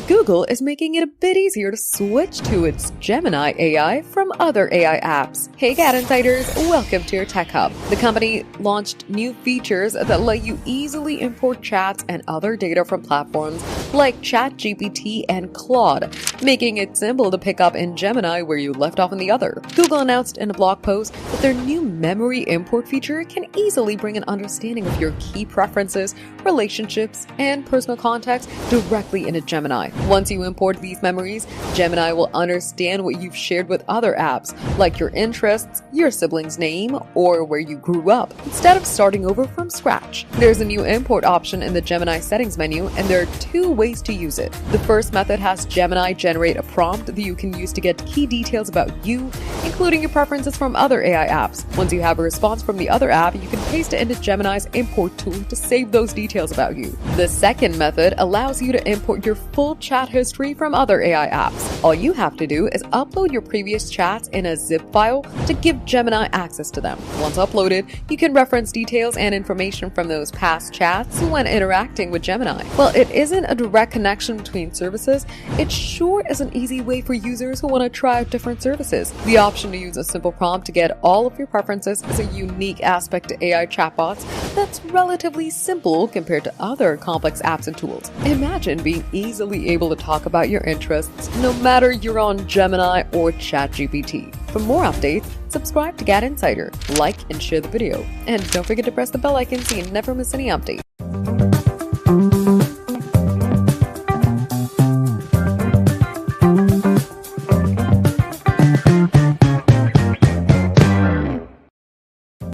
Google is making it a bit easier to switch to its Gemini AI from other AI apps. Hey GadInsiders, welcome to your Tech Hub. The company launched new features that let you easily import chats and other data from platforms like ChatGPT and Claude, making it simple to pick up in Gemini where you left off in the other. Google announced in a blog post that their new memory import feature can easily bring an understanding of your key preferences, relationships, and personal contacts directly into Gemini. Once you import these memories, Gemini will understand what you've shared with other apps, like your interests, your sibling's name, or where you grew up, instead of starting over from scratch. There's a new import option in the Gemini settings menu, and there are two ways to use it. The first method has Gemini generate a prompt that you can use to get key details about you, including your preferences from other AI apps. Once you have a response from the other app, you can paste it into Gemini's import tool to save those details about you. The second method allows you to import your full chat history from other AI apps. All you have to do is upload your previous chats in a zip file to give Gemini access to them. Once uploaded, you can reference details and information from those past chats when interacting with Gemini. While it isn't a direct connection between services, it sure is an easy way for users who want to try out different services. The option to use a simple prompt to get all of your preferences is a unique aspect to AI chatbots that's relatively simple compared to other complex apps and tools. Imagine being easily able to talk about your interests no matter you're on Gemini or ChatGPT. For more updates, subscribe to GadInsider, like and share the video, and don't forget to press the bell icon so you never miss any updates.